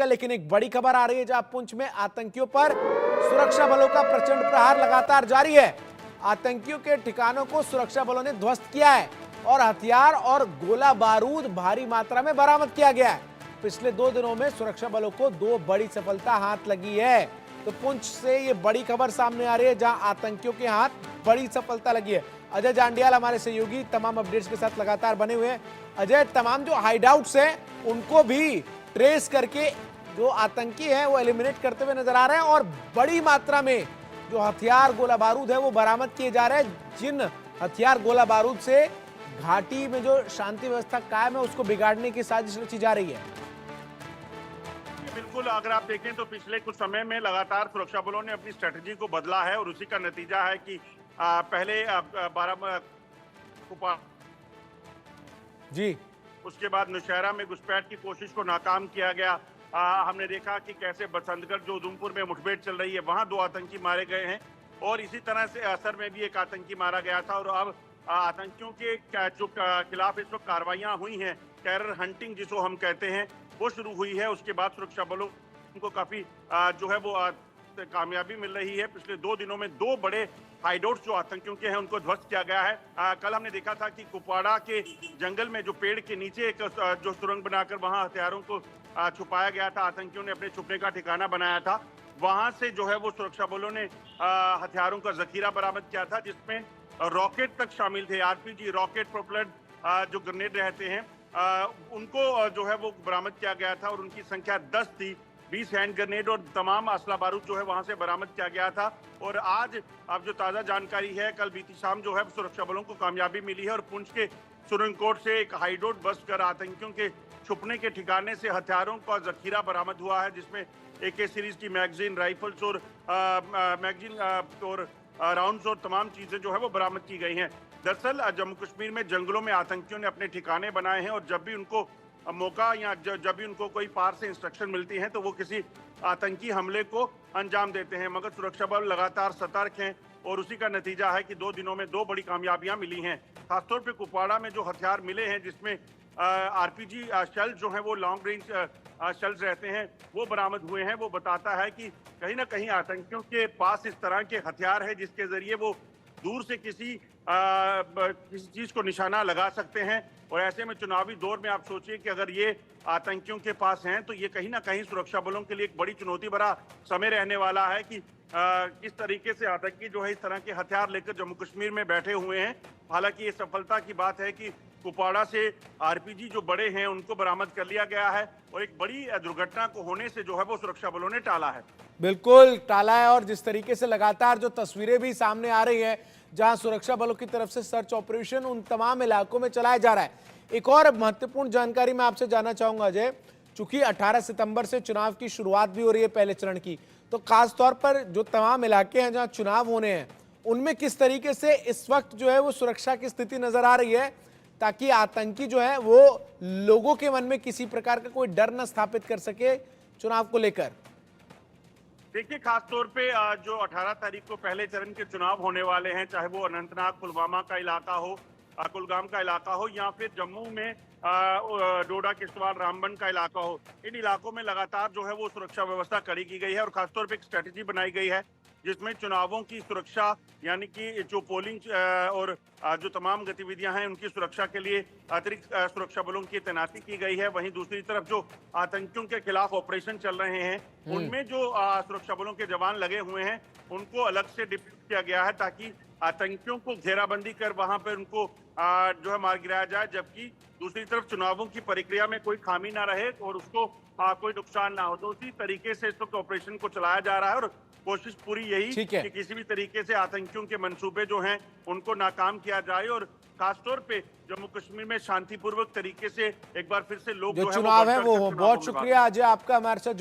लेकिन एक बड़ी खबर आ रही है जहां पुंछ में आतंकियों पर सुरक्षा बलों का प्रचंड प्रहार लगातार जारी है। आतंकियों के ठिकानों को सुरक्षा बलों ने ध्वस्त किया है और हथियार और गोला बारूद भारी मात्रा में बरामद किया गया है। पिछले 2 दिनों में सुरक्षा बलों को 2 बड़ी सफलता हाथ लगी है। तो पुंछ से ये बड़ी खबर सामने आ रही है जहां आतंकियों के हाथ बड़ी सफलता लगी है। अजय जांडियाल हमारे सहयोगी तमाम अपडेट्स के साथ लगातार बने हुए हैं। अजय, तमाम जो हाइडआउट्स हैं उनको भी ट्रेस करके जो आतंकी हैं वो एलिमिनेट करते हुए नजर आ रहे हैं और बड़ी मात्रा में जो हथियार गोला बारूद है वो बरामद किए जा रहे हैं। जिन हथियार गोला बारूद से घाटी में जो शांति व्यवस्था कायम है उसको बिगाड़ने की साजिश रची जा रही है। बिल्कुल, अगर आप देखें तो पिछले कुछ समय में लगातार सुरक्षा बलों ने अपनी स्ट्रेटजी को बदला है और उसी का नतीजा है कि पहले बारामूला जी, उसके बाद नौशहरा में घुसपैठ की कोशिश को नाकाम किया गया। हमने देखा कि कैसे बसंतगढ़ जो उधमपुर में मुठभेड़ चल रही है वहां 2 आतंकी मारे गए हैं और इसी तरह से असर में भी एक आतंकी मारा गया था। और अब आतंकियों के जो खिलाफ इस वक्त कार्रवाइयां हुई हैं, टेरर हंटिंग जिसको हम कहते हैं, वो शुरू हुई है। उसके बाद सुरक्षा बलों को काफी जो है वो कामयाबी मिल रही है। पिछले 2 दिनों में 2 बड़े हाइडआउट्स जो आतंकियों के हैं उनको ध्वस्त किया गया है। कल हमने देखा था कि कुपवाड़ा के जंगल में जो पेड़ के नीचे एक जो सुरंग बनाकर वहां हथियारों को छुपाया गया था, आतंकियों ने अपने छुपने का ठिकाना बनाया था। वहां से जो है वो सुरक्षा बलों ने हथियारों का जखीरा बरामद किया था जिसमें रॉकेट तक शामिल थे। आरपीजी रॉकेट प्रोपेलर्ड जो ग्रेनेड रहते हैं उनको जो है वो बरामद किया गया था और उनकी संख्या 10 थी। 20 हैंड ग्रेनेड और तमाम असला बारूद जो है वहां से बरामद किया गया था। और आज अब जो ताजा जानकारी है, कल बीती शाम जो है सुरक्षा बलों को कामयाबी मिली है और पुंछ के सुरंगकोट से एक हाइडआउट बस्ट कर आतंकियों के छुपने के ठिकाने से हथियारों का जखीरा बरामद हुआ है जिसमें AK सीरीज की मैगजीन, राइफल्स और राउंड्स और तमाम चीजें जो है वो बरामद की गई हैं। दरअसल जम्मू कश्मीर में जंगलों में आतंकियों ने अपने ठिकाने बनाए हैं और जब भी उनको मौका या जब भी उनको कोई पार से इंस्ट्रक्शन मिलती है तो वो किसी आतंकी हमले को अंजाम देते हैं। मगर सुरक्षा बल लगातार सतर्क हैं और उसी का नतीजा है कि 2 दिनों में 2 बड़ी कामयाबियां मिली हैं। खासतौर पे कुपवाड़ा में जो हथियार मिले हैं जिसमें आरपीजी शेल जो हैं वो लॉन्ग रेंज शेल्स रहते हैं वो बरामद हुए हैं। वो बताता है कि कहीं ना कहीं आतंकियों के पास इस तरह के हथियार है जिसके जरिए वो दूर से किसी चीज को निशाना लगा सकते हैं। और ऐसे में चुनावी दौर में आप सोचिए कि अगर ये आतंकियों के पास हैं तो ये कहीं ना कहीं सुरक्षा बलों के लिए एक बड़ी चुनौती भरा समय रहने वाला है कि किस तरीके से आतंकी जो है इस तरह के हथियार लेकर जम्मू कश्मीर में बैठे हुए हैं। हालांकि ये सफलता की बात है कि कुपवाड़ा से आरपीजी जो बड़े हैं उनको बरामद कर लिया गया है और एक बड़ी दुर्घटना को होने से जो है वो सुरक्षा बलों ने टाला है। बिल्कुल टाला है। और जिस तरीके से लगातार जो तस्वीरें भी सामने आ रही है जहां सुरक्षा बलों की तरफ से सर्च ऑपरेशन उन तमाम इलाकों में चलाया जा रहा है। एक और महत्वपूर्ण जानकारी मैं आपसे जानना चाहूंगा अजय, चूंकि 18 सितंबर से चुनाव की शुरुआत भी हो रही है पहले चरण की, तो खास तौर पर जो तमाम इलाके हैं जहां चुनाव होने हैं उनमें किस तरीके से इस वक्त जो है वो सुरक्षा की स्थिति नजर आ रही है ताकि आतंकी जो है वो लोगों के मन में किसी प्रकार का कोई डर न स्थापित कर सके चुनाव को लेकर? देखिए, खासतौर पे जो 18 तारीख को पहले चरण के चुनाव होने वाले हैं, चाहे वो अनंतनाग पुलवामा का इलाका हो, कुलगाम का इलाका हो या फिर जम्मू में डोडा किश्तवाड़ रामबन का इलाका हो, इन इलाकों में लगातार जो है वो सुरक्षा व्यवस्था कड़ी की गई है और खासतौर पे एक स्ट्रेटेजी बनाई गई है जिसमें चुनावों की सुरक्षा यानी कि जो पोलिंग और जो तमाम गतिविधियां हैं उनकी सुरक्षा के लिए अतिरिक्त सुरक्षा बलों की तैनाती की गई है। वहीं दूसरी तरफ जो आतंकियों के खिलाफ ऑपरेशन चल रहे हैं उनमें जो सुरक्षा बलों के जवान लगे हुए हैं उनको अलग से डिप्यूट किया गया है ताकि आतंकियों को घेराबंदी कर वहां पर उनको जो है मार गिराया जाए, जबकि दूसरी तरफ चुनावों की प्रक्रिया में कोई खामी ना रहे और उसको कोई नुकसान ना हो। तो उसी तरीके से इस वक्त ऑपरेशन को चलाया जा रहा है और कोशिश पूरी यही कि किसी भी तरीके से आतंकियों के मंसूबे जो हैं उनको नाकाम किया जाए और खासतौर पे जम्मू कश्मीर में शांतिपूर्वक तरीके से एक बार फिर से लोग जो चुनाव है वो। बहुत शुक्रिया अजय आपका हमारे साथ